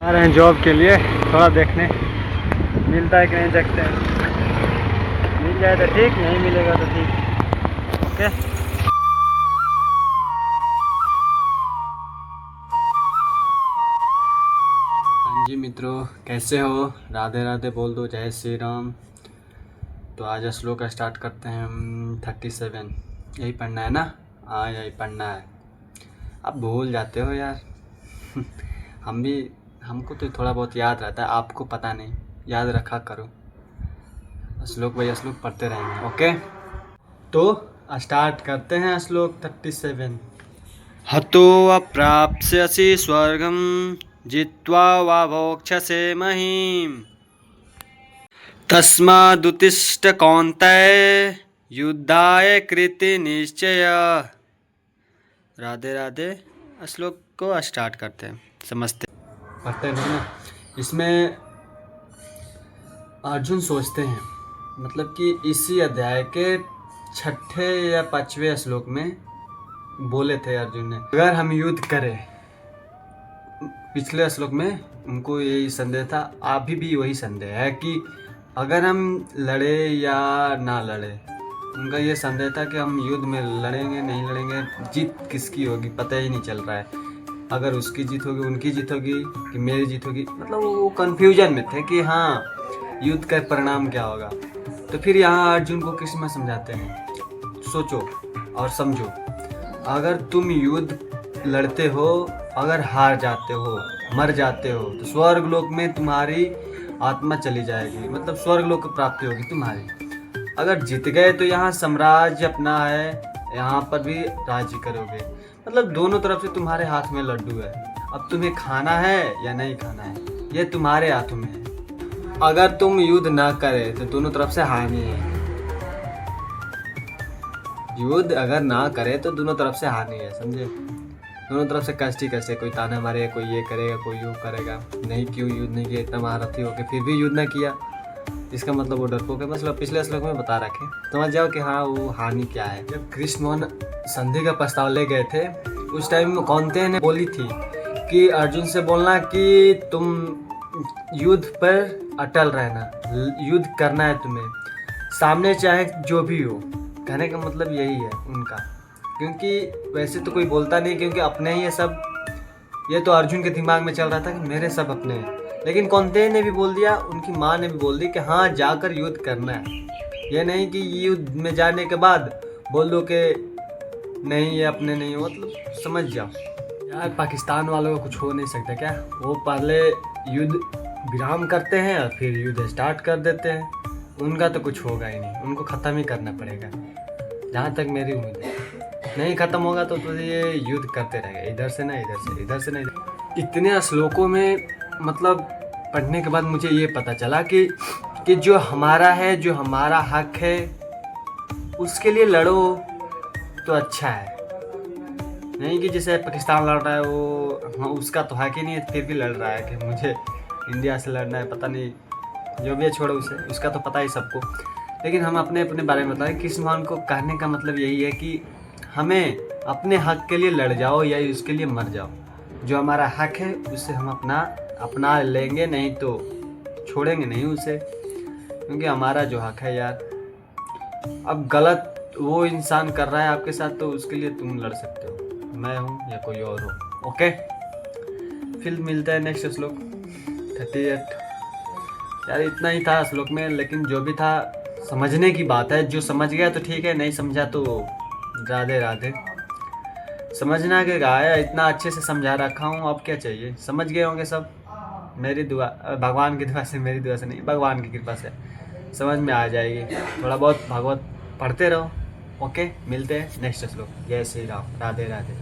आ रहे हैं जॉब के लिए, थोड़ा देखने मिलता है कि नहीं देखते हैं। मिल जाए तो ठीक, नहीं मिलेगा तो ठीक। ओके, हाँ जी मित्रों, कैसे हो? राधे राधे बोल दो, जय श्री राम। तो आज श्लोक का स्टार्ट करते हैं हम 37। यही पढ़ना है ना? हाँ, यही पढ़ना है। आप भूल जाते हो यार। हमको तो थोड़ा बहुत याद रहता है, आपको पता नहीं। याद रखा करो, श्लोक बाई श्लोक पढ़ते रहेंगे। ओके, तो स्टार्ट करते हैं श्लोक 37। हतो अप्राप्स्यसि स्वर्गं जित्वा वा भोक्ष्यसे महीम् तस्मादुत्तिष्ठ कौन्तेय युद्धाय कृति निश्चय। राधे राधे। श्लोक को स्टार्ट करते हैं, समझते पढ़ते हैं ना। इसमें अर्जुन सोचते हैं, मतलब कि इसी अध्याय के 6ठे या 5वें श्लोक में बोले थे अर्जुन ने, अगर हम युद्ध करें। पिछले श्लोक में उनको यही संदेह था, अभी भी वही संदेह है कि अगर हम लड़े या ना लड़े। उनका ये संदेह था कि हम युद्ध में लड़ेंगे नहीं लड़ेंगे, जीत किसकी होगी पता ही नहीं चल रहा है। अगर उसकी जीत होगी, उनकी जीत होगी कि मेरी जीत होगी, मतलब वो कंफ्यूजन में थे कि हाँ युद्ध का परिणाम क्या होगा। तो फिर यहाँ अर्जुन को किस में समझाते हैं, सोचो और समझो। अगर तुम युद्ध लड़ते हो, अगर हार जाते हो, मर जाते हो, तो स्वर्ग लोक में तुम्हारी आत्मा चली जाएगी, मतलब स्वर्ग लोक की प्राप्ति होगी तुम्हारी। अगर जीत गए तो यहाँ साम्राज्य अपना है, यहाँ पर भी राज्य करोगे, मतलब दोनों तरफ से तुम्हारे हाथ में लड्डू है। अब तुम्हें खाना है या नहीं खाना है, ये तुम्हारे हाथों में है। अगर तुम युद्ध ना करे तो दोनों तरफ से हानि है। युद्ध अगर ना करे तो दोनों तरफ से हानि है, समझे? दोनों तरफ से कष्ट ही कष्ट है। कोई ताना मारेगा, कोई ये करेगा, कोई यूँ करेगा। नहीं, क्यों युद्ध नहीं किया, इतना महारथी होके फिर भी युद्ध ना किया, इसका मतलब वो डरपोक है। मतलब पिछले श्लोक में बता रखे, समझ जाओ कि हाँ वो हानि क्या है। जब कृष्ण मोहन संधि का प्रस्ताव ले गए थे, उस टाइम कौन्तेय ने बोली थी कि अर्जुन से बोलना कि तुम युद्ध पर अटल रहना, युद्ध करना है तुम्हें, सामने चाहे जो भी हो। कहने का मतलब यही है उनका, क्योंकि वैसे तो कोई बोलता नहीं, क्योंकि अपने ही ये सब। ये तो अर्जुन के दिमाग में चल रहा था कि मेरे सब अपने हैं, लेकिन कौन्तेय ने भी बोल दिया, उनकी माँ ने भी बोल दी कि हाँ जाकर युद्ध करना है। ये नहीं कि युद्ध में जाने के बाद बोल दो कि नहीं ये अपने नहीं हो, मतलब समझ जाओ यार। पाकिस्तान वालों को कुछ हो नहीं सकता क्या? वो पहले युद्ध विराम करते हैं और फिर युद्ध स्टार्ट कर देते हैं। उनका तो कुछ होगा ही नहीं, उनको ख़त्म ही करना पड़ेगा, जहाँ तक मेरी उम्मीद है। नहीं ख़त्म होगा तो ये युद्ध करते रहेगा, इधर से ना इधर से, इधर से ना इधर। इतने श्लोकों में मतलब पढ़ने के बाद मुझे ये पता चला कि जो हमारा है, जो हमारा हक है, उसके लिए लड़ो तो अच्छा है। नहीं कि जैसे पाकिस्तान लड़ रहा है, वो हाँ उसका तो हक ही नहीं है, फिर भी लड़ रहा है कि मुझे इंडिया से लड़ना है। पता नहीं, जो भी है छोड़ो उसे, उसका तो पता ही सबको। लेकिन हम अपने अपने बारे में बताएं। कृष्ण भगवान को कहने का मतलब यही है कि हमें अपने हक के लिए लड़ जाओ या उसके लिए मर जाओ। जो हमारा हक है उसे हम अपना लेंगे, नहीं तो छोड़ेंगे नहीं उसे, क्योंकि हमारा जो हक है यार। अब गलत वो इंसान कर रहा है आपके साथ, तो उसके लिए तुम लड़ सकते हो, मैं हूँ या कोई और हो। ओके, फिर मिलता है नेक्स्ट श्लोक 38। यार इतना ही था श्लोक में, लेकिन जो भी था समझने की बात है। जो समझ गया तो ठीक है, नहीं समझा तो राधे राधे। समझना के गाया, इतना अच्छे से समझा रखा हूँ, अब क्या चाहिए? समझ गए होंगे सब। मेरी दुआ, भगवान की दुआ से, मेरी दुआ से नहीं, भगवान की कृपा से समझ में आ जाएगी। थोड़ा बहुत भागवत पढ़ते रहो। ओके, मिलते हैं नेक्स्ट श्लोक। जय श्री राम, राधे राधे।